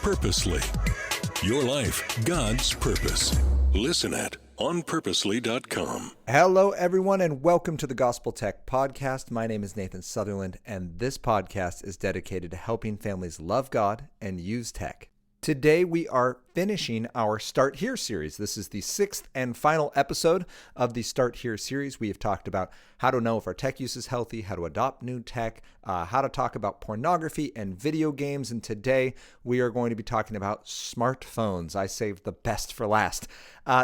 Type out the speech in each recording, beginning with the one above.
Purposely. Your life, God's purpose. Listen at onpurposely.com. Hello, everyone, and welcome to the Gospel Tech Podcast. My name is Nathan Sutherland, and this podcast is dedicated to helping families love God and use tech. Today, we are finishing our Start Here series. This is the sixth and final episode of the Start Here series. We have talked about how to know if our tech use is healthy, how to adopt new tech, how to talk about pornography and video games. And today, we are going to be talking about smartphones. I saved the best for last.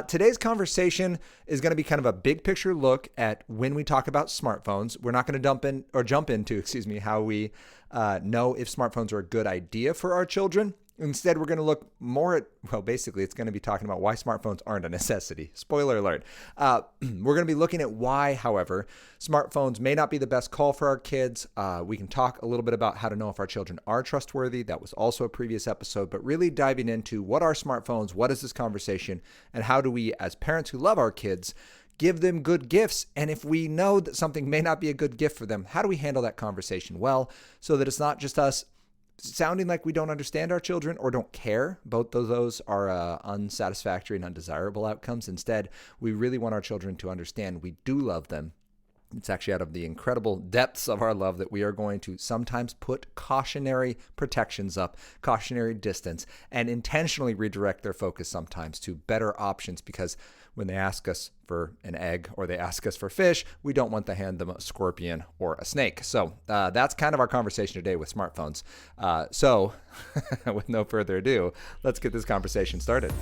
Today's conversation is going to be kind of a big picture look at when we talk about smartphones. We're not going to jump into how we know if smartphones are a good idea for our children. Instead, we're going to look more at, basically, it's going to be talking about why smartphones aren't a necessity. Spoiler alert. We're going to be looking at why, however, smartphones may not be the best call for our kids. We can talk a little bit about how to know if our children are trustworthy. That was also a previous episode, but really diving into what are smartphones, what is this conversation, and how do we, as parents who love our kids, give them good gifts. And if we know that something may not be a good gift for them, how do we handle that conversation well so that it's not just us sounding like we don't understand our children or don't care? Both of those are unsatisfactory and undesirable outcomes. Instead, we really want our children to understand we do love them. It's actually out of the incredible depths of our love that we are going to sometimes put cautionary protections up, cautionary distance, and intentionally redirect their focus sometimes to better options, because when they ask us for an egg or they ask us for fish, we don't want to hand them a scorpion or a snake. So that's kind of our conversation today with smartphones. So with no further ado, let's get this conversation started.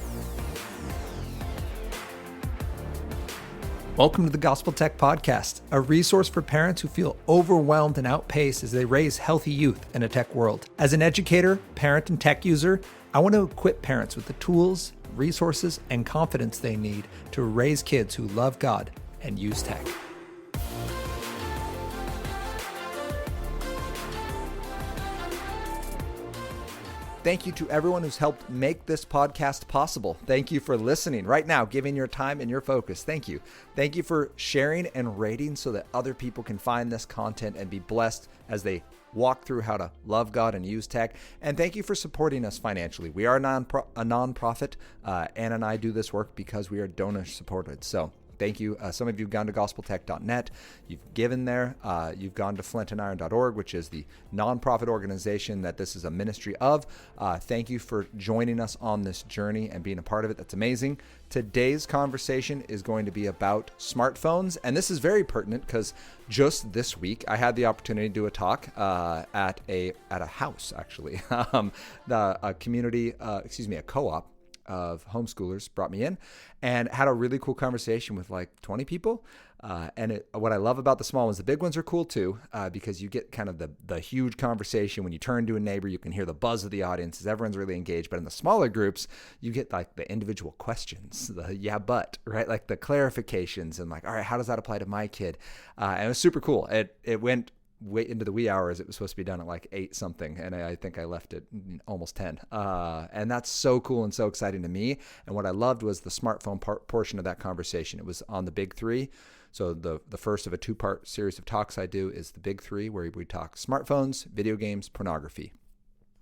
Welcome to the Gospel Tech Podcast, a resource for parents who feel overwhelmed and outpaced as they raise healthy youth in a tech world. As an educator, parent, and tech user, I want to equip parents with the tools, resources, and confidence they need to raise kids who love God and use tech. Thank you to everyone who's helped make this podcast possible. Thank you for listening right now, giving your time and your focus. Thank you. Thank you for sharing and rating so that other people can find this content and be blessed as they walk through how to love God and use tech. And thank you for supporting us financially. We are a nonprofit. Anna and I do this work because we are donor supported. So thank you. Some of you have gone to gospeltech.net. You've given there. You've gone to flintandiron.org, which is the nonprofit organization that this is a ministry of. Thank you for joining us on this journey and being a part of it. That's amazing. Today's conversation is going to be about smartphones. And this is very pertinent because just this week, I had the opportunity to do a talk at a house, actually. A co-op of homeschoolers brought me in and had a really cool conversation with like 20 people. What I love about the small ones, the big ones are cool too, because you get kind of the huge conversation. When you turn to a neighbor, you can hear the buzz of the audience as everyone's really engaged. But in the smaller groups, you get like the individual questions, right? Like the clarifications and like, all right, how does that apply to my kid? And it was super cool. It went way into the wee hours. It was supposed to be done at like 8 something, and I think I left at almost 10. And that's so cool and so exciting to me. And what I loved was the smartphone portion of that conversation. It was on the big three. So the first of a 2-part series of talks I do is the big three, where we talk smartphones, video games, pornography.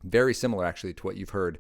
Very similar, actually, to what you've heard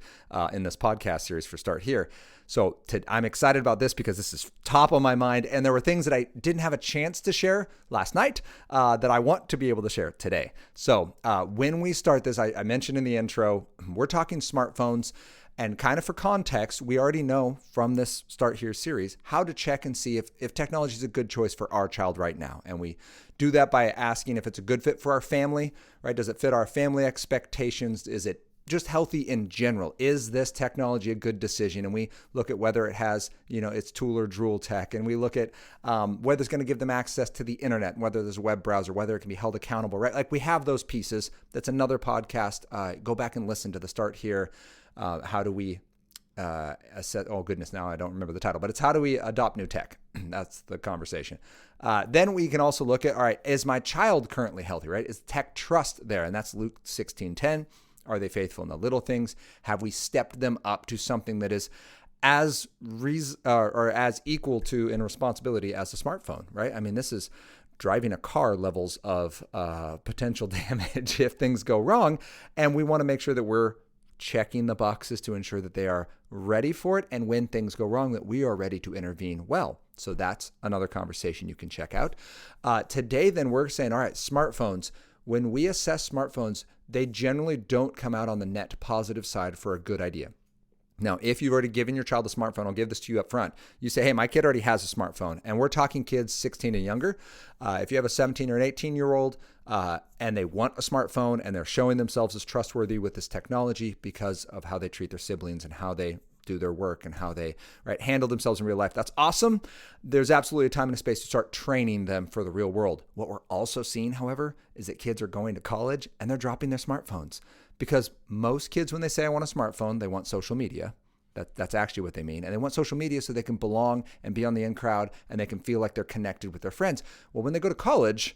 in this podcast series for Start Here. So I'm excited about this because this is top of my mind. And there were things that I didn't have a chance to share last night that I want to be able to share today. So when we start this, I mentioned in the intro, we're talking smartphones. And kind of for context, we already know from this Start Here series how to check and see if technology is a good choice for our child right now. And we do that by asking if it's a good fit for our family, right? Does it fit our family expectations? Is it just healthy in general? Is this technology a good decision? And we look at whether it has, it's tool or drool tech. And we look at whether it's going to give them access to the internet, whether there's a web browser, whether it can be held accountable, right? Like we have those pieces. That's another podcast. Go back and listen to the Start Here. How do we assess? Oh goodness, now I don't remember the title, but it's how do we adopt new tech? That's the conversation. Then we can also look at, all right, is my child currently healthy, right? Is tech trust there? And that's Luke 16:10. Are they faithful in the little things? Have we stepped them up to something that is as as equal to in responsibility as a smartphone, right? I mean, this is driving a car levels of potential damage if things go wrong. And we want to make sure that we're checking the boxes to ensure that they are ready for it, and when things go wrong, that we are ready to intervene well. So that's another conversation you can check out. Today, then, we're saying, all right, smartphones. When we assess smartphones, they generally don't come out on the net positive side for a good idea. Now, if you've already given your child a smartphone, I'll give this to you up front. You say, hey, my kid already has a smartphone, and we're talking kids 16 and younger. If you have a 17 or an 18-year-old and they want a smartphone and they're showing themselves as trustworthy with this technology because of how they treat their siblings and how they do their work and how they handle themselves in real life, that's awesome. There's absolutely a time and a space to start training them for the real world. What we're also seeing, however, is that kids are going to college and they're dropping their smartphones. Because most kids, when they say, I want a smartphone, they want social media. That's actually what they mean. And they want social media so they can belong and be on the in crowd and they can feel like they're connected with their friends. Well, when they go to college,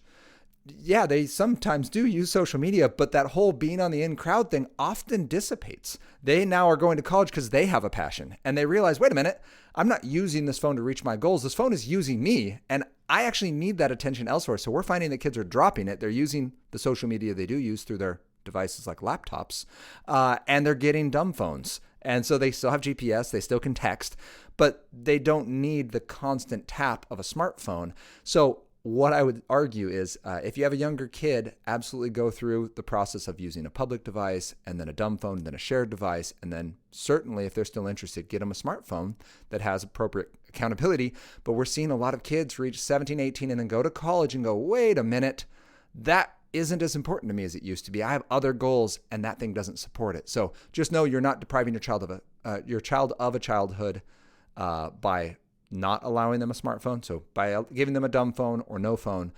yeah, they sometimes do use social media, but that whole being on the in crowd thing often dissipates. They now are going to college because they have a passion and they realize, wait a minute, I'm not using this phone to reach my goals. This phone is using me and I actually need that attention elsewhere. So we're finding that kids are dropping it. They're using the social media they do use through their devices like laptops, and they're getting dumb phones. And so they still have GPS, they still can text, but they don't need the constant tap of a smartphone. So what I would argue is if you have a younger kid, absolutely go through the process of using a public device and then a dumb phone and then a shared device. And then certainly if they're still interested, get them a smartphone that has appropriate accountability. But we're seeing a lot of kids reach 17, 18 and then go to college and go, wait a minute, that isn't as important to me as it used to be. I have other goals and that thing doesn't support it. So just know you're not depriving your child of a childhood by not allowing them a smartphone. So by giving them a dumb phone or no phone,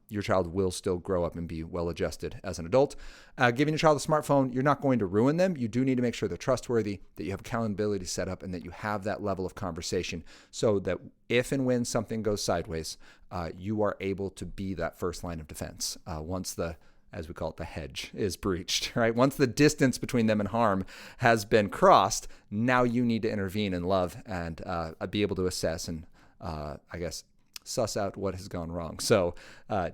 your child will still grow up and be well adjusted as an adult. Giving your child a smartphone, you're not going to ruin them. You do need to make sure they're trustworthy, that you have accountability set up, and that you have that level of conversation so that if and when something goes sideways, you are able to be that first line of defense once the, as we call it, the hedge is breached, right? Once the distance between them and harm has been crossed, now you need to intervene in love and be able to assess and, suss out what has gone wrong. So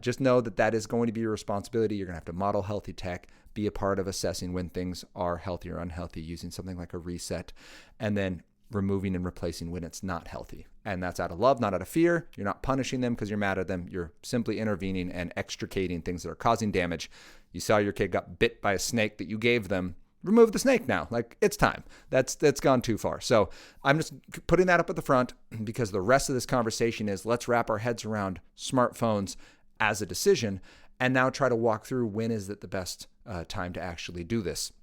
just know that that is going to be your responsibility. You're going to have to model healthy tech, be a part of assessing when things are healthy or unhealthy using something like a reset, and then removing and replacing when it's not healthy. And that's out of love, not out of fear. You're not punishing them because you're mad at them. You're simply intervening and extricating things that are causing damage. You saw your kid got bit by a snake that you gave them. Remove the snake now. Like, it's time. That's gone too far. So I'm just putting that up at the front because the rest of this conversation is let's wrap our heads around smartphones as a decision and now try to walk through when is it the best time to actually do this.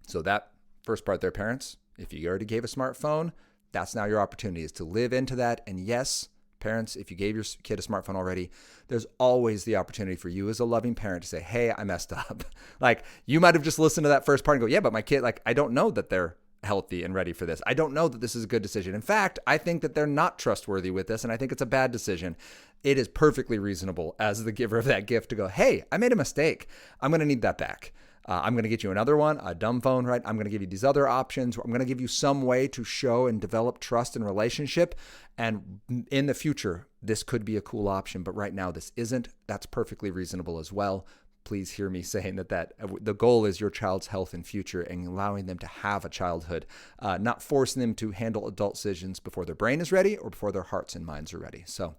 So that first part there, parents, if you already gave a smartphone, that's now your opportunity is to live into that. And yes, parents, if you gave your kid a smartphone already, there's always the opportunity for you as a loving parent to say, hey, I messed up. Like, you might have just listened to that first part and go, yeah, but my kid, like, I don't know that they're healthy and ready for this. I don't know that this is a good decision. In fact, I think that they're not trustworthy with this, and I think it's a bad decision. It is perfectly reasonable as the giver of that gift to go, hey, I made a mistake. I'm going to need that back. I'm going to get you another one, a dumb phone, right? I'm going to give you these other options. I'm going to give you some way to show and develop trust and relationship. And in the future, this could be a cool option, but right now this isn't. That's perfectly reasonable as well. Please hear me saying that the goal is your child's health and future and allowing them to have a childhood, not forcing them to handle adult decisions before their brain is ready or before their hearts and minds are ready. So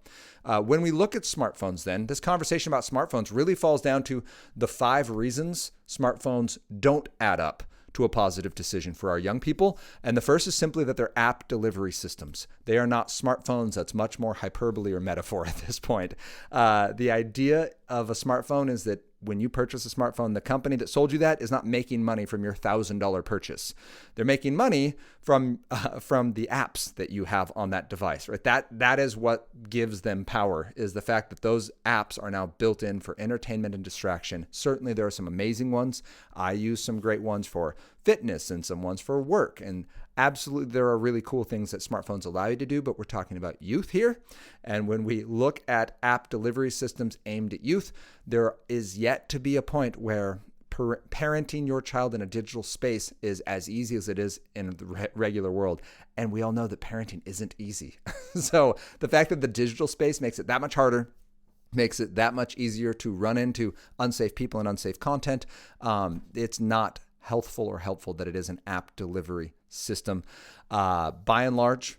when we look at smartphones, then this conversation about smartphones really falls down to the 5 reasons smartphones don't add up to a positive decision for our young people. And the first is simply that they're app delivery systems. They are not smartphones. That's much more hyperbole or metaphor at this point. The idea of a smartphone is that when you purchase a smartphone, the company that sold you that is not making money from your $1,000 purchase. They're making money from the apps that you have on that device, right? That is what gives them power, is the fact that those apps are now built in for entertainment and distraction. Certainly there are some amazing ones. I use some great ones for fitness and some ones for work. And absolutely, there are really cool things that smartphones allow you to do, but we're talking about youth here. And when we look at app delivery systems aimed at youth, there is yet to be a point where parenting your child in a digital space is as easy as it is in the regular world. And we all know that parenting isn't easy. So the fact that the digital space makes it that much harder, makes it that much easier to run into unsafe people and unsafe content, it's not healthful or helpful that it is an app delivery system. By and large,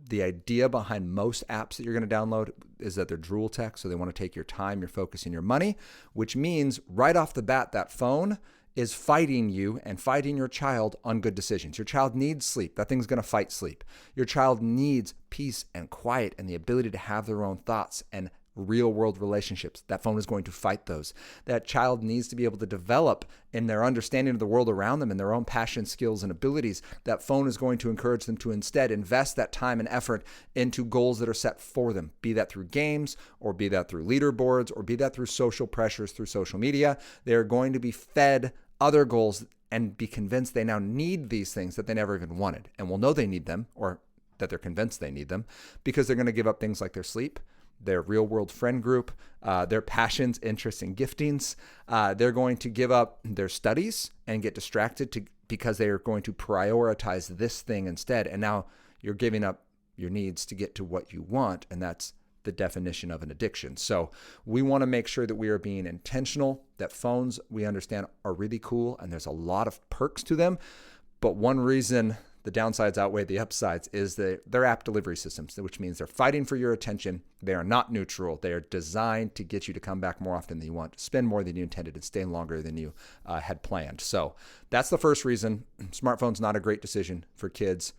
the idea behind most apps that you're going to download is that they're Drool tech. So they want to take your time, your focus, and your money, which means right off the bat, that phone is fighting you and fighting your child on good decisions. Your child needs sleep. That thing's going to fight sleep. Your child needs peace and quiet and the ability to have their own thoughts and real world relationships. That phone is going to fight those. That child needs to be able to develop in their understanding of the world around them and their own passion, skills, and abilities. That phone is going to encourage them to instead invest that time and effort into goals that are set for them, be that through games or be that through leaderboards or be that through social pressures, through social media. They're going to be fed other goals and be convinced they now need these things that they never even wanted, and will know they need them, or that they're convinced they need them, because they're going to give up things like their sleep, their real world friend group, their passions, interests, and giftings. They're going to give up their studies and get distracted because they are going to prioritize this thing instead. And now you're giving up your needs to get to what you want. And that's the definition of an addiction. So we want to make sure that we are being intentional, that phones, we understand, are really cool. And there's a lot of perks to them. But one reason the downsides outweigh the upsides is that they're app delivery systems, which means they're fighting for your attention. They are not neutral. They are designed to get you to come back more often than you want, spend more than you intended, and stay longer than you had planned. So that's the first reason. Smartphone's not a great decision for kids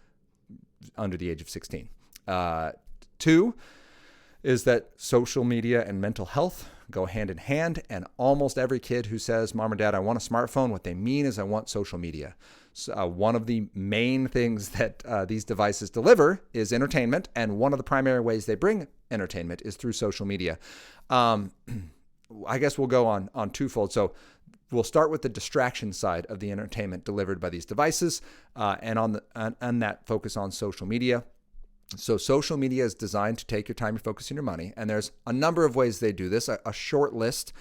under the age of 16. 2 is that social media and mental health go hand in hand. And almost every kid who says, Mom or Dad, I want a smartphone, what they mean is I want social media. So, one of the main things that these devices deliver is entertainment. And one of the primary ways they bring entertainment is through social media. I guess we'll go on twofold. So we'll start with the distraction side of the entertainment delivered by these devices, and on that focus on social media. So social media is designed to take your time, your focus, and your money. And there's a number of ways they do this. A short list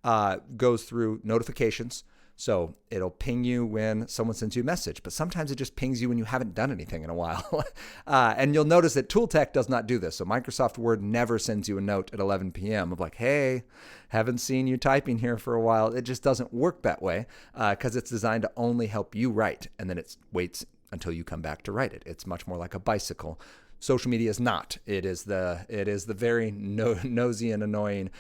goes through notifications. So it'll ping you when someone sends you a message, but sometimes it just pings you when you haven't done anything in a while. And you'll notice that Tool Tech does not do this. So Microsoft Word never sends you a note at 11 p.m. of like, hey, haven't seen you typing here for a while. It just doesn't work that way because it's designed to only help you write. And then it waits until you come back to write it. It's much more like a bicycle. Social media is not. It is the very nosy and annoying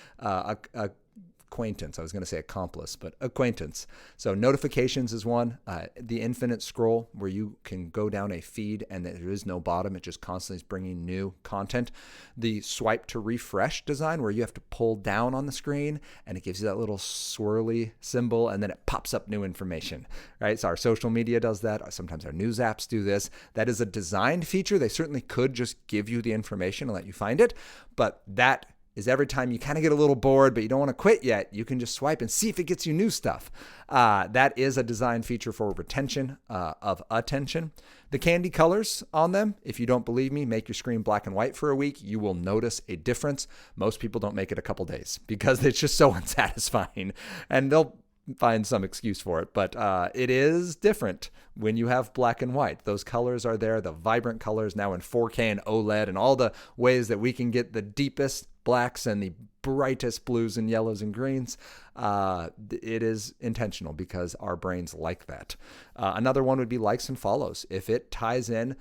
acquaintance. I was going to say accomplice, but acquaintance. So notifications is one. The infinite scroll, where you can go down a feed and there is no bottom. It just constantly is bringing new content. The swipe to refresh design, where you have to pull down on the screen and it gives you that little swirly symbol and then it pops up new information, right? So our social media does that. Sometimes our news apps do this. That is a designed feature. They certainly could just give you the information and let you find it, but that is every time you kind of get a little bored, but you don't want to quit yet, you can just swipe and see if it gets you new stuff. That is a design feature for retention of attention. The candy colors on them, if you don't believe me, make your screen black and white for a week. You will notice a difference. Most people don't make it a couple days because it's just so unsatisfying, and they'll find some excuse for it, but it is different when you have black and white. Those colors are there, the vibrant colors now in 4K and OLED, and all the ways that we can get the deepest blacks and the brightest blues and yellows and greens. It is intentional because our brains like that. Another one would be likes and follows. If it ties in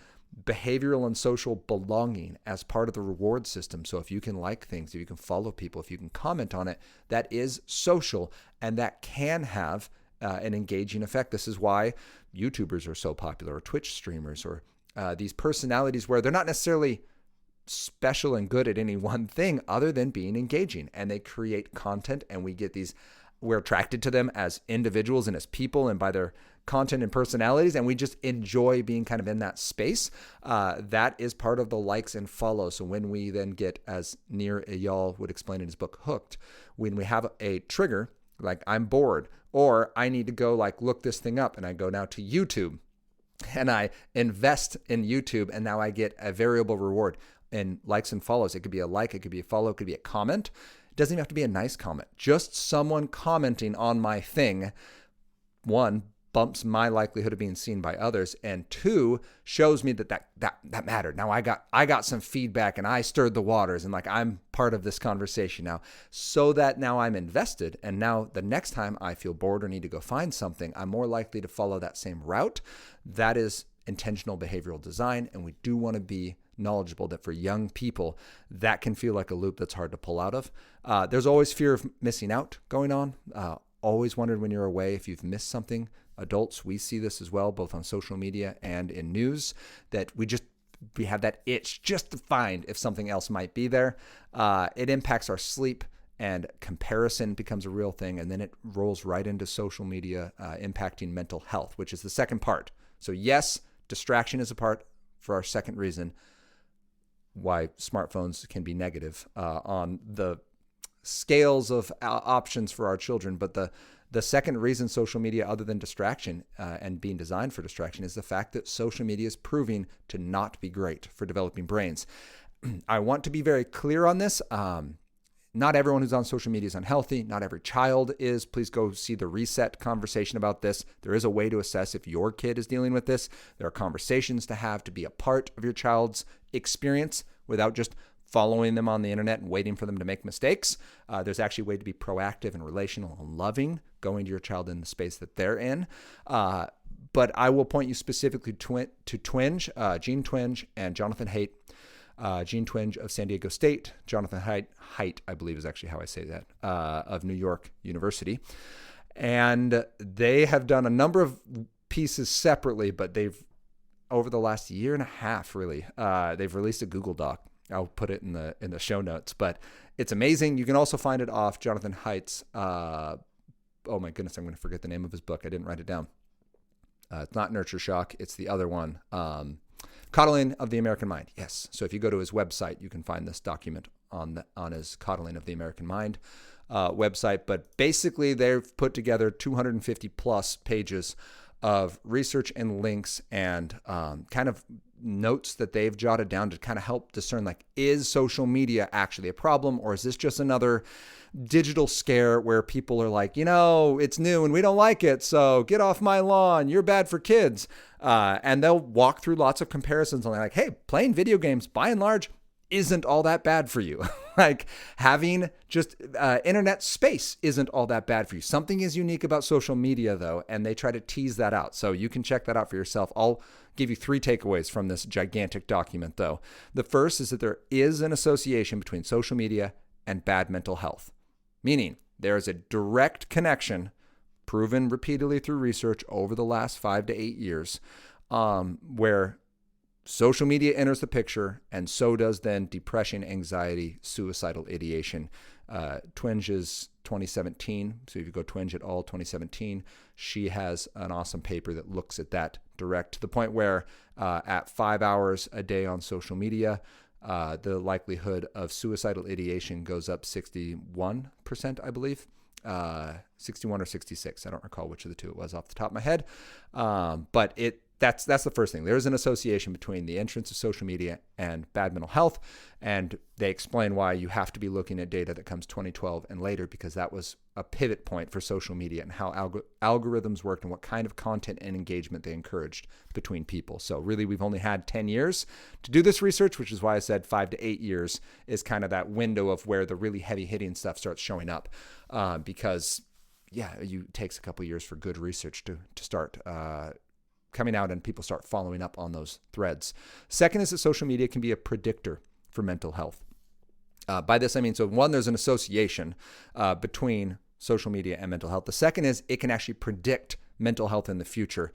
behavioral and social belonging as part of the reward system. So if you can like things, if you can follow people, if you can comment on it, that is social, and that can have an engaging effect. This is why YouTubers are so popular, or Twitch streamers, or these personalities where they're not necessarily special and good at any one thing other than being engaging, and they create content, and we're attracted to them as individuals and as people and by their content and personalities, and we just enjoy being kind of in that space. That is part of the likes and follows. So when we then get, as Nir Eyal would explain in his book Hooked, when we have a trigger, like I'm bored, or I need to go like look this thing up, and I go now to YouTube and I invest in YouTube, and now I get a variable reward in likes and follows. It could be a like, it could be a follow, it could be a comment. It doesn't even have to be a nice comment. Just someone commenting on my thing, one, bumps my likelihood of being seen by others, and 2, shows me that mattered. Now I got some feedback and I stirred the waters, and like I'm part of this conversation now, so that now I'm invested, and now the next time I feel bored or need to go find something, I'm more likely to follow that same route. That is intentional behavioral design, and we do want to be knowledgeable that for young people, that can feel like a loop that's hard to pull out of. There's always fear of missing out going on. Always wondered when you're away if you've missed something. Adults, we see this as well, both on social media and in news, that we have that itch just to find if something else might be there. It impacts our sleep, and comparison becomes a real thing. And then it rolls right into social media, impacting mental health, which is the second part. So yes, distraction is a part for our second reason why smartphones can be negative on the scales of options for our children. But the second reason social media, other than distraction and being designed for distraction, is the fact that social media is proving to not be great for developing brains. I want to be very clear on this. Not everyone who's on social media is unhealthy. Not every child is. Please go see the Reset conversation about this. There is a way to assess if your kid is dealing with this. There are conversations to have to be a part of your child's experience without just following them on the internet and waiting for them to make mistakes. There's actually a way to be proactive and relational and loving, going to your child in the space that they're in. But I will point you specifically to Twenge, Gene Twenge and Jonathan Haidt. Gene Twenge of San Diego State, Jonathan Haidt, I believe is actually how I say that, of New York University. And they have done a number of pieces separately, but they've, over the last year and a half, really, they've released a Google Doc. I'll put it in the show notes, but it's amazing. You can also find it off Jonathan Haidt's, oh my goodness, I'm going to forget the name of his book. I didn't write it down. It's not Nurture Shock. It's the other one. Coddling of the American Mind. Yes. So if you go to his website, you can find this document on his Coddling of the American Mind website. But basically, they've put together 250 plus pages of research and links and kind of notes that they've jotted down to kind of help discern, like, is social media actually a problem, or is this just another digital scare where people are like, it's new and we don't like it, so get off my lawn, you're bad for kids. And they'll walk through lots of comparisons and they're like, hey, playing video games by and large isn't all that bad for you. Like having just internet space isn't all that bad for you. Something is unique about social media though, and they try to tease that out. So you can check that out for yourself. I'll give you 3 takeaways from this gigantic document though. The first is that there is an association between social media and bad mental health, meaning there is a direct connection proven repeatedly through research over the last 5 to 8 years, where social media enters the picture, and so does then depression, anxiety, suicidal ideation. Twenge is 2017, so if you go Twenge et al. 2017, she has an awesome paper that looks at that direct, to the point where at 5 hours a day on social media, the likelihood of suicidal ideation goes up 61%, I believe. 61 or 66. I don't recall which of the two it was off the top of my head. But that's the first thing. There's an association between the entrance of social media and bad mental health. And they explain why you have to be looking at data that comes 2012 and later, because that was a pivot point for social media and how algorithms worked and what kind of content and engagement they encouraged between people. So really, we've only had 10 years to do this research, which is why I said 5 to 8 years is kind of that window of where the really heavy hitting stuff starts showing up. Because it takes a couple years for good research to start coming out and people start following up on those threads. Second is that social media can be a predictor for mental health. By this, I mean, so one, there's an association between social media and mental health. The second is it can actually predict mental health in the future.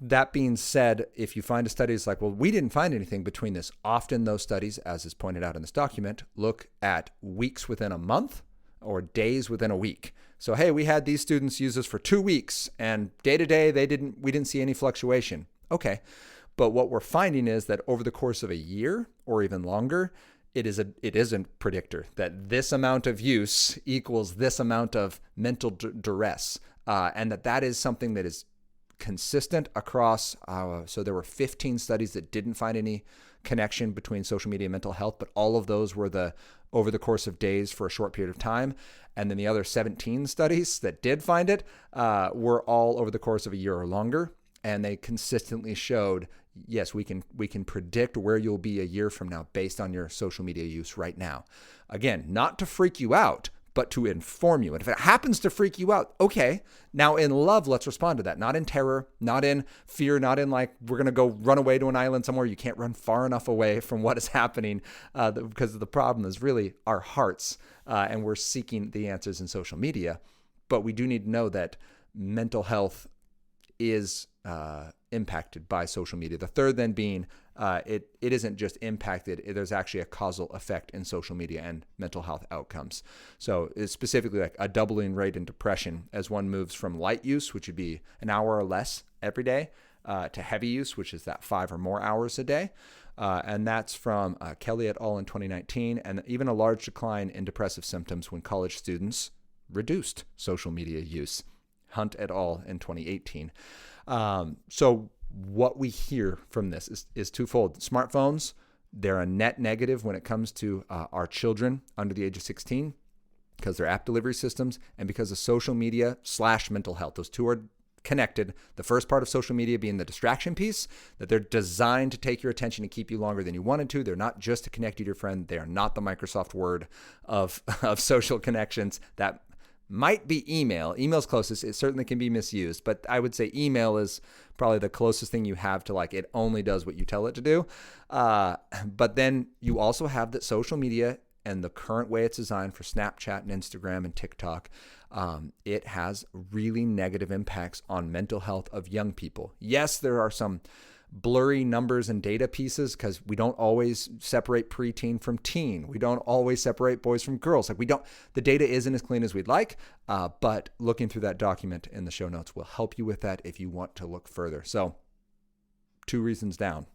That being said, if you find a study that's like, well, we didn't find anything between this, often those studies, as is pointed out in this document, look at weeks within a month or days within a week. So, hey, we had these students use this for 2 weeks, and day to day, we didn't see any fluctuation. Okay. But what we're finding is that over the course of a year or even longer, it is a predictor that this amount of use equals this amount of mental duress, and that is something that is consistent across, so there were 15 studies that didn't find any connection between social media and mental health, but all of those were over the course of days for a short period of time. And then the other 17 studies that did find it were all over the course of a year or longer. And they consistently showed, yes, we can predict where you'll be a year from now based on your social media use right now. Again, not to freak you out, but to inform you. And if it happens to freak you out, okay, now in love, let's respond to that. Not in terror, not in fear, not in like, we're going to go run away to an island somewhere. You can't run far enough away from what is happening because the problem is really our hearts, and we're seeking the answers in social media. But we do need to know that mental health is impacted by social media. The third then being it isn't just impacted, there's actually a causal effect in social media and mental health outcomes. So it's specifically like a doubling rate in depression as one moves from light use, which would be an hour or less every day, to heavy use, which is that 5 or more hours a day. And that's from Kelly et al. In 2019, and even a large decline in depressive symptoms when college students reduced social media use. Hunt et al. In 2018. So what we hear from this is twofold. Smartphones, they're a net negative when it comes to our children under the age of 16 because they're app delivery systems and because of social media / mental health. Those two are connected. The first part of social media being the distraction piece, that they're designed to take your attention and keep you longer than you wanted to. They're not just to connect you to your friend. They are not the Microsoft Word of social connections. That might be email. Email's closest. It certainly can be misused, but I would say email is probably the closest thing you have to like it only does what you tell it to do. But then you also have that social media and the current way it's designed for Snapchat and Instagram and TikTok, it has really negative impacts on mental health of young people. Yes, there are some blurry numbers and data pieces because we don't always separate preteen from teen. We don't always separate boys from girls. The data isn't as clean as we'd like, but looking through that document in the show notes will help you with that if you want to look further. So 2 reasons down.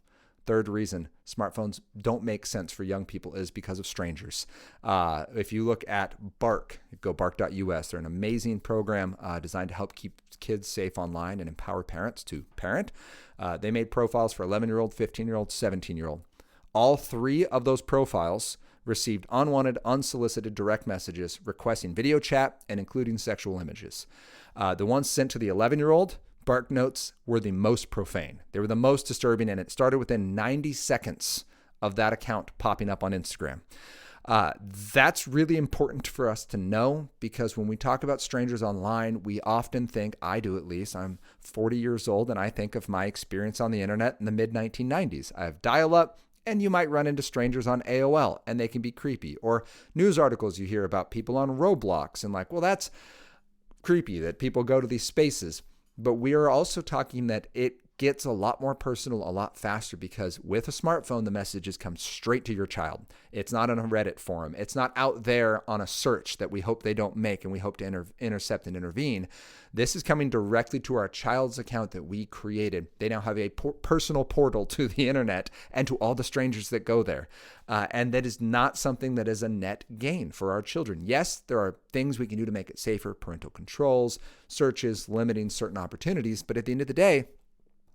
Third reason smartphones don't make sense for young people is because of strangers. If you look at Bark, go bark.us. They're an amazing program designed to help keep kids safe online and empower parents to parent. They made profiles for 11-year-old, 15-year-old, 17-year-old. All 3 of those profiles received unwanted, unsolicited direct messages requesting video chat and including sexual images. The ones sent to the 11-year-old, Bark notes, were the most profane. They were the most disturbing, and it started within 90 seconds of that account popping up on Instagram. That's really important for us to know because when we talk about strangers online, we often think, I do at least, I'm 40 years old, and I think of my experience on the internet in the mid-1990s. I have dial-up, and you might run into strangers on AOL, and they can be creepy. Or news articles you hear about people on Roblox, and like, well, that's creepy that people go to these spaces. But we are also talking that it gets a lot more personal a lot faster because with a smartphone, the messages come straight to your child. It's not on a Reddit forum. It's not out there on a search that we hope they don't make and we hope to intercept and intervene. This is coming directly to our child's account that we created. They now have a personal portal to the internet and to all the strangers that go there. And that is not something that is a net gain for our children. Yes, there are things we can do to make it safer, parental controls, searches, limiting certain opportunities. But at the end of the day,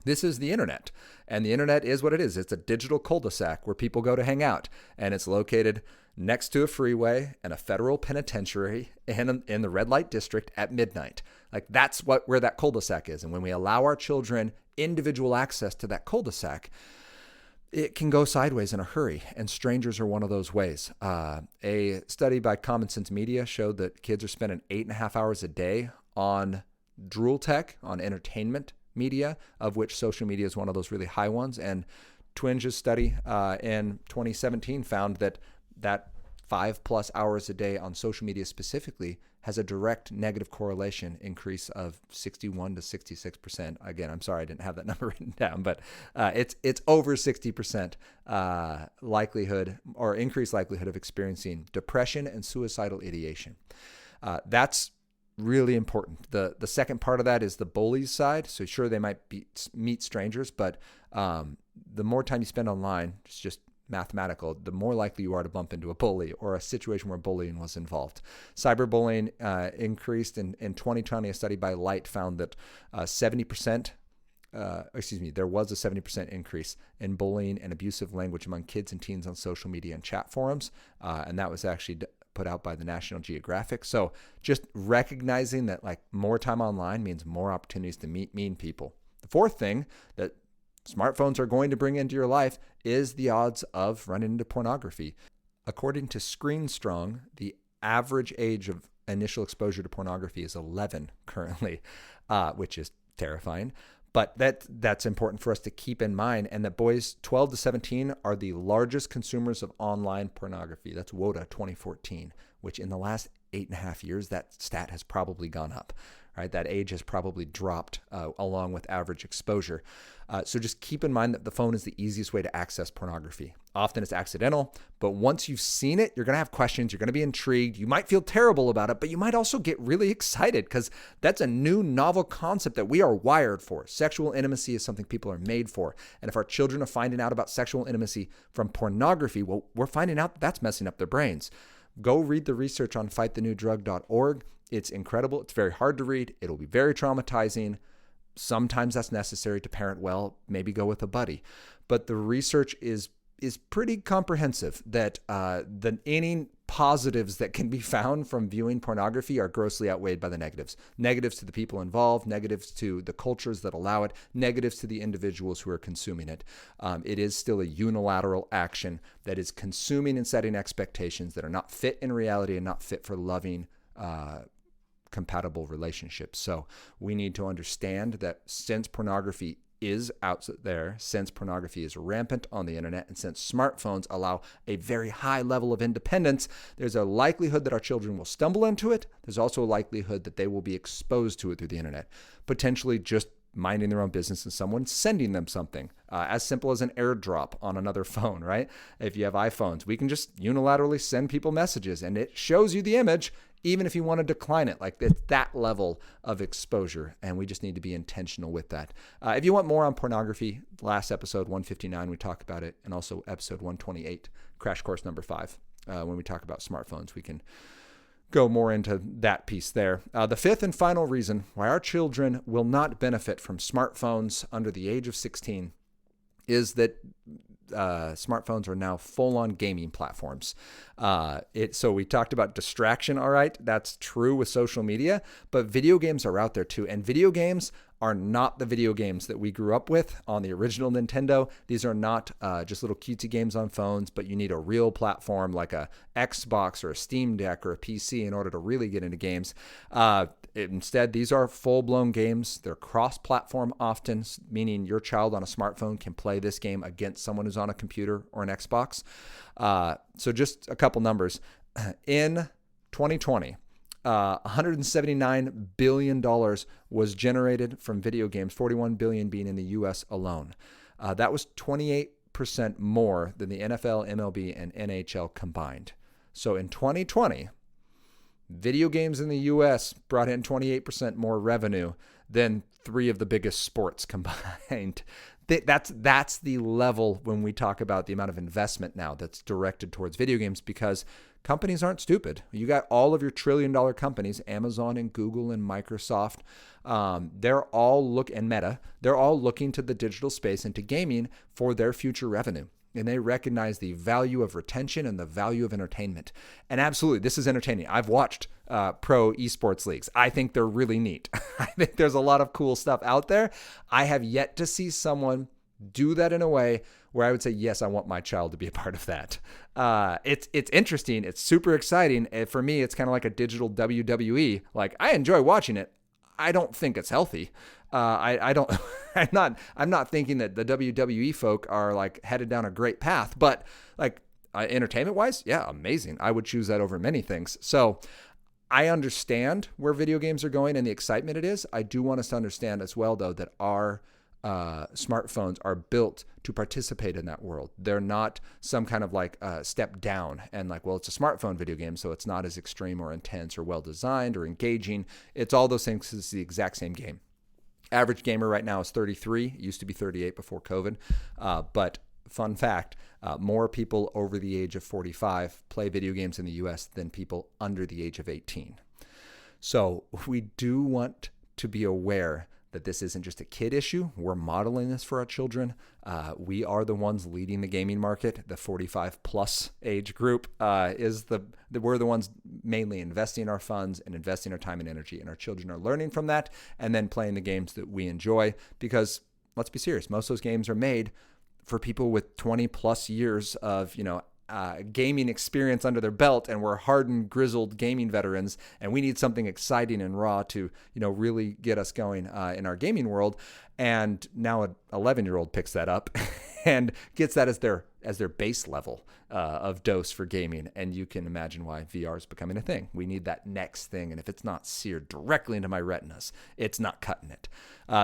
this is the internet, and the internet is what it is. It's a digital cul-de-sac where people go to hang out, and it's located next to a freeway and a federal penitentiary in the red light district at midnight. Like that's where that cul-de-sac is. And when we allow our children individual access to that cul-de-sac, it can go sideways in a hurry, and strangers are one of those ways. A study by Common Sense Media showed that kids are spending 8.5 hours a day on drool tech, on entertainment media, of which social media is one of those really high ones. And Twinge's study in 2017 found that 5+ hours a day on social media specifically has a direct negative correlation increase of 61 to 66%. Again, I'm sorry I didn't have that number written down, but it's over 60% likelihood or increased likelihood of experiencing depression and suicidal ideation. That's really important. The second part of that is the bullies side. So sure, they might meet strangers, but the more time you spend online, it's just mathematical, the more likely you are to bump into a bully or a situation where bullying was involved. Cyberbullying increased in 2020. A study by Light found that 70% there was a 70% increase in bullying and abusive language among kids and teens on social media and chat forums. And that was actually put out by the National Geographic. So just recognizing that like more time online means more opportunities to meet mean people. The fourth thing that smartphones are going to bring into your life is the odds of running into pornography. According to ScreenStrong, the average age of initial exposure to pornography is 11 currently, which is terrifying. But that's important for us to keep in mind, and that boys 12 to 17 are the largest consumers of online pornography. That's WOTA 2014, which in the last 8.5 years, that stat has probably gone up. Right, that age has probably dropped along with average exposure. So just keep in mind that the phone is the easiest way to access pornography. Often it's accidental, but once you've seen it, you're going to have questions. You're going to be intrigued. You might feel terrible about it, but you might also get really excited because that's a new novel concept that we are wired for. Sexual intimacy is something people are made for. And if our children are finding out about sexual intimacy from pornography, well, we're finding out that's messing up their brains. Go read the research on fightthenewdrug.org. It's incredible. It's very hard to read. It'll be very traumatizing. Sometimes that's necessary to parent well, maybe go with a buddy. But the research is pretty comprehensive that any positives that can be found from viewing pornography are grossly outweighed by the negatives. Negatives to the people involved, negatives to the cultures that allow it, negatives to the individuals who are consuming it. It is still a unilateral action that is consuming and setting expectations that are not fit in reality and not fit for loving, compatible relationships. So we need to understand that since pornography is out there, since pornography is rampant on the internet, and since smartphones allow a very high level of independence, there's a likelihood that our children will stumble into it. There's also a likelihood that they will be exposed to it through the internet, potentially just minding their own business and someone sending them something as simple as an airdrop on another phone, right? If you have iPhones, we can just unilaterally send people messages and it shows you the image, even if you want to decline it. Like it's that level of exposure, and we just need to be intentional with that. If you want more on pornography, last episode 159, we talk about it, and also episode 128, crash course number 5, when we talk about smartphones, we can go more into that piece there. The fifth and final reason why our children will not benefit from smartphones under the age of 16 is that smartphones are now full-on gaming platforms. So we talked about distraction, all right? That's true with social media, but video games are out there too. And video games are not the video games that we grew up with on the original Nintendo. These are not just little cutesy games on phones, but you need a real platform like a Xbox or a Steam Deck or a PC in order to really get into games. Instead, these are full-blown games. They're cross-platform often, meaning your child on a smartphone can play this game against someone who's on a computer or an Xbox. So just a couple numbers. In 2020, $179 billion was generated from video games, $41 billion being in the U.S. alone. That was 28% more than the NFL, MLB, and NHL combined. So in 2020, video games in the U.S. brought in 28% more revenue than 3 of the biggest sports combined. That's the level when we talk about the amount of investment now that's directed towards video games, because companies aren't stupid. You got all of your trillion-dollar companies, Amazon and Google and Microsoft, they're all Meta, they're all looking to the digital space and to gaming for their future revenue. And they recognize the value of retention and the value of entertainment. And absolutely, this is entertaining. I've watched pro esports leagues. I think they're really neat. I think there's a lot of cool stuff out there. I have yet to see someone do that in a way where I would say, yes, I want my child to be a part of that. It's interesting. It's super exciting. For me, it's kind of like a digital WWE. Like, I enjoy watching it. I don't think it's healthy. I don't. I'm not thinking that the WWE folk are like headed down a great path. But like entertainment wise, yeah, amazing. I would choose that over many things. So I understand where video games are going and the excitement it is. I do want us to understand as well, though, that our smartphones are built to participate in that world. They're not some kind of like step down and like, well, it's a smartphone video game, so it's not as extreme or intense or well designed or engaging. It's all those things. It's the exact same game. Average gamer right now is 33. It used to be 38 before COVID. But fun fact, more people over the age of 45 play video games in the US than people under the age of 18. So we do want to be aware that this isn't just a kid issue. We're modeling this for our children. We are the ones leading the gaming market. The 45 plus age group we're the ones mainly investing our funds and investing our time and energy, and our children are learning from that and then playing the games that we enjoy, because let's be serious, most of those games are made for people with 20 plus years of, gaming experience under their belt, and we're hardened, grizzled gaming veterans, and we need something exciting and raw to, really get us going in our gaming world. And now an 11-year-old picks that up and gets that as their base level of dose for gaming. And you can imagine why VR is becoming a thing. We need that next thing. And if it's not seared directly into my retinas, it's not cutting it.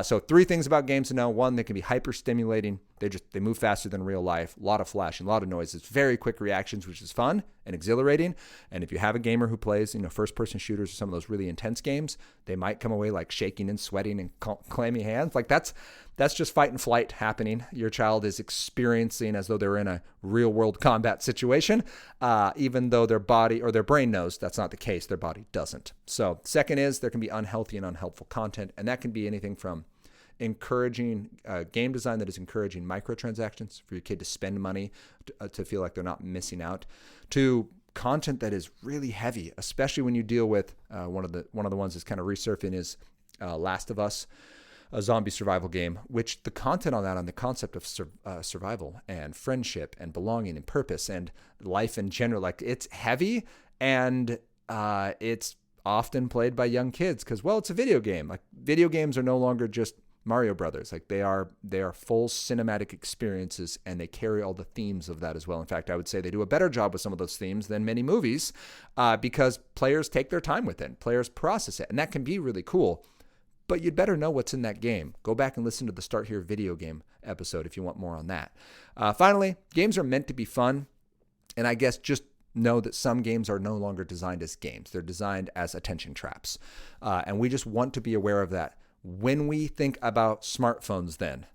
So 3 things about games to know. 1, they can be hyper stimulating. They move faster than real life. A lot of flashing, a lot of noises, very quick reactions, which is fun and exhilarating. And if you have a gamer who plays, first-person shooters or some of those really intense games, they might come away like shaking and sweating and clammy hands. Like that's just fight and flight happening. Your child is experiencing as though they're in a real-world combat situation, even though their body or their brain knows that's not the case. Their body doesn't. So second is there can be unhealthy and unhelpful content, and that can be anything from encouraging game design that is encouraging microtransactions for your kid to spend money to feel like they're not missing out, to content that is really heavy, especially when you deal with one of the ones that's kind of resurfacing is Last of Us, a zombie survival game, which the content on that, on the concept of survival and friendship and belonging and purpose and life in general, like it's heavy, and it's often played by young kids because, well, it's a video game. Like video games are no longer just Mario Brothers. Like they are full cinematic experiences, and they carry all the themes of that as well. In fact, I would say they do a better job with some of those themes than many movies because players take their time with it. Players process it, and that can be really cool. But you'd better know what's in that game. Go back and listen to the Start Here video game episode if you want more on that. Finally, games are meant to be fun, and I guess just know that some games are no longer designed as games. They're designed as attention traps, and we just want to be aware of that. When we think about smartphones then,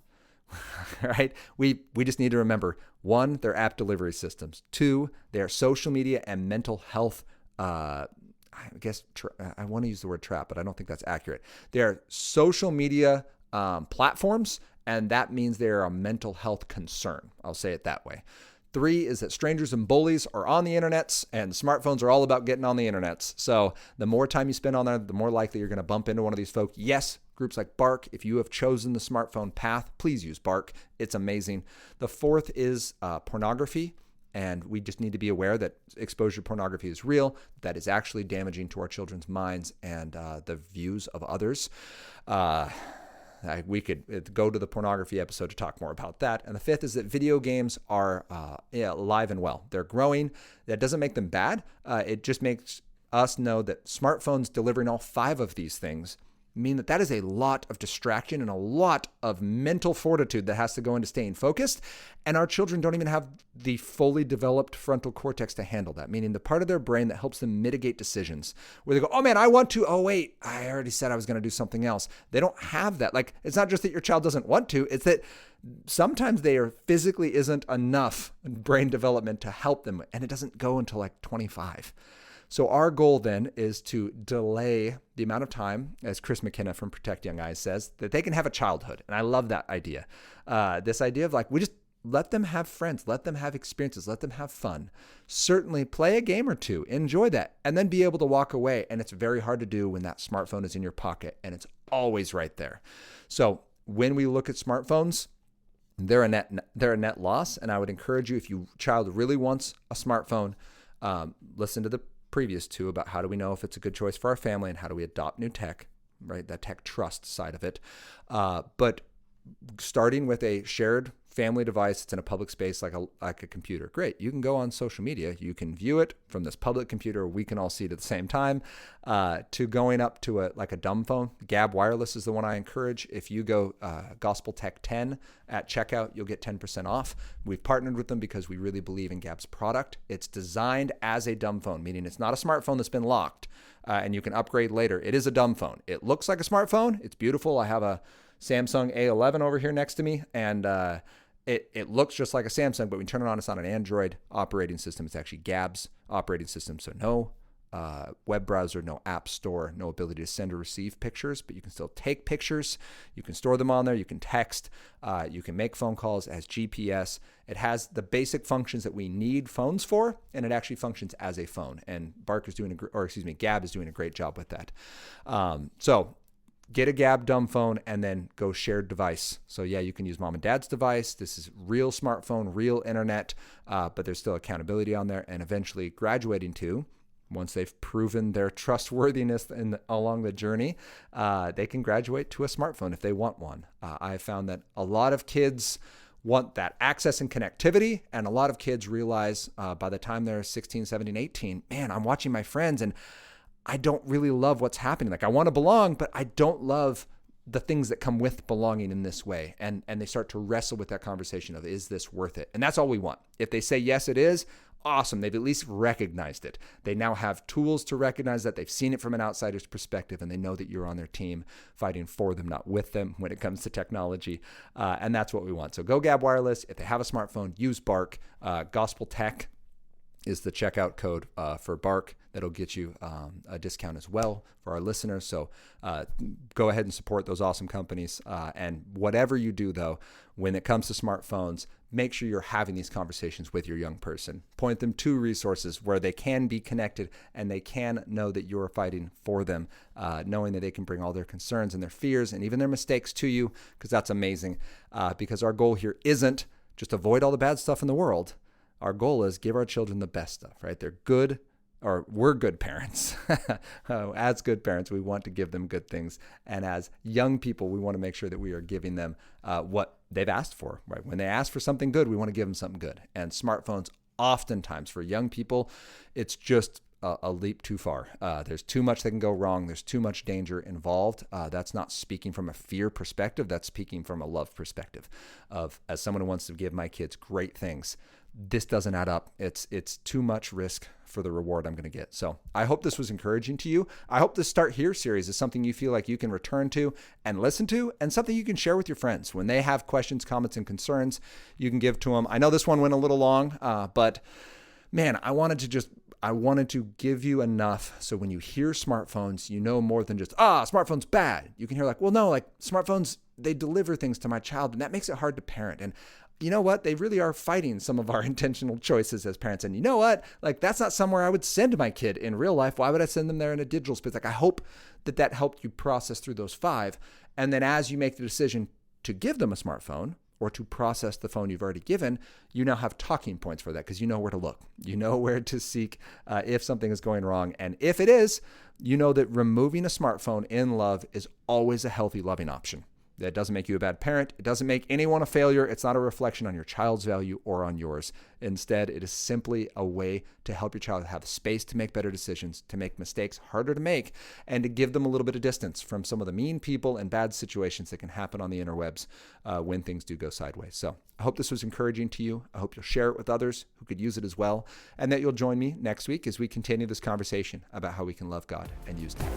right, we just need to remember, 1, they're app delivery systems. 2, they're social media and mental health, I guess I want to use the word trap, but I don't think that's accurate. They're social media platforms, and that means they're a mental health concern. I'll say it that way. 3 is that strangers and bullies are on the internets, and smartphones are all about getting on the internets. So the more time you spend on there, the more likely you're going to bump into one of these folk. Yes, groups like Bark, if you have chosen the smartphone path, please use Bark. It's amazing. The 4th is pornography. And we just need to be aware that exposure to pornography is real, that is actually damaging to our children's minds and the views of others. We could go to the pornography episode to talk more about that. And the 5th is that video games are alive and well. They're growing. That doesn't make them bad. It just makes us know that smartphones delivering all 5 of these things mean that is a lot of distraction and a lot of mental fortitude that has to go into staying focused. And our children don't even have the fully developed frontal cortex to handle that, meaning the part of their brain that helps them mitigate decisions, where they go, oh man, I want to, oh wait, I already said I was going to do something else. They don't have that. Like, it's not just that your child doesn't want to, it's that sometimes there physically isn't enough brain development to help them, and it doesn't go until like 25. So our goal then is to delay the amount of time, as Chris McKenna from Protect Young Eyes says, that they can have a childhood. And I love that idea. This idea of like, we just let them have friends, let them have experiences, let them have fun. Certainly play a game or 2, enjoy that, and then be able to walk away. And it's very hard to do when that smartphone is in your pocket and it's always right there. So when we look at smartphones, they're a net loss. And I would encourage you, if your child really wants a smartphone, listen to the previous 2 about how do we know if it's a good choice for our family and how do we adopt new tech, right? That tech trust side of it. But starting with a shared family device, it's in a public space like a computer. Great. You can go on social media. You can view it from this public computer. We can all see it at the same time. To going up to a dumb phone. Gab Wireless is the one I encourage. If you go Gospel Tech 10 at checkout, you'll get 10% off. We've partnered with them because we really believe in Gab's product. It's designed as a dumb phone, meaning it's not a smartphone that's been locked and you can upgrade later. It is a dumb phone. It looks like a smartphone. It's beautiful. I have a Samsung A11 over here next to me, and it looks just like a Samsung, but when you turn it on, it's on an Android operating system. It's actually Gab's operating system, so no web browser, no app store, no ability to send or receive pictures, but you can still take pictures. You can store them on there. You can text. You can make phone calls. It has GPS. It has the basic functions that we need phones for, and it actually functions as a phone. And Gabb is doing a great job with that. So get a Gabb dumb phone and then go shared device. So yeah, you can use mom and dad's device. This is real smartphone, real internet, but there's still accountability on there. And eventually graduating to, once they've proven their trustworthiness along the journey, they can graduate to a smartphone if they want one. I've found that a lot of kids want that access and connectivity, and a lot of kids realize by the time they're 16, 17, 18, man, I'm watching my friends and I don't really love what's happening. Like, I want to belong, but I don't love the things that come with belonging in this way. And they start to wrestle with that conversation of, is this worth it? And that's all we want. If they say, yes, it is, awesome. They've at least recognized it. They now have tools to recognize that. They've seen it from an outsider's perspective, and they know that you're on their team fighting for them, not with them when it comes to technology. And that's what we want. So go Gabb Wireless. If they have a smartphone, use Bark. Gospel Tech is the checkout code for Bark. That'll get you a discount as well for our listeners. So go ahead and support those awesome companies. And whatever you do, though, when it comes to smartphones, make sure you're having these conversations with your young person. Point them to resources where they can be connected and they can know that you're fighting for them, knowing that they can bring all their concerns and their fears and even their mistakes to you, because that's amazing. Because our goal here isn't just avoid all the bad stuff in the world. Our goal is give our children the best stuff, right? They're good, or we're good parents. As good parents, we want to give them good things. And as young people, we want to make sure that we are giving them what they've asked for, right? When they ask for something good, we want to give them something good. And smartphones, oftentimes for young people, it's just a leap too far. There's too much that can go wrong. There's too much danger involved. That's not speaking from a fear perspective. That's speaking from a love perspective of, as someone who wants to give my kids great things, this doesn't add up. It's too much risk for the reward I'm going to get. So I hope this was encouraging to you. I hope this Start Here series is something you feel like you can return to and listen to, and something you can share with your friends. When they have questions, comments, and concerns, you can give to them. I know this one went a little long, but man, I wanted to give you enough so when you hear smartphones, you know more than just, smartphone's bad. You can hear like, well, no, like smartphones, they deliver things to my child, and that makes it hard to parent. And you know what? They really are fighting some of our intentional choices as parents. And you know what? Like, that's not somewhere I would send my kid in real life. Why would I send them there in a digital space? Like, I hope that helped you process through those 5. And then as you make the decision to give them a smartphone or to process the phone you've already given, you now have talking points for that, because you know where to look. You know where to seek if something is going wrong. And if it is, you know that removing a smartphone in love is always a healthy, loving option. That doesn't make you a bad parent. It doesn't make anyone a failure. It's not a reflection on your child's value or on yours. Instead, it is simply a way to help your child have space to make better decisions, to make mistakes harder to make, and to give them a little bit of distance from some of the mean people and bad situations that can happen on the interwebs when things do go sideways. So I hope this was encouraging to you. I hope you'll share it with others who could use it as well, and that you'll join me next week as we continue this conversation about how we can love God and use tech.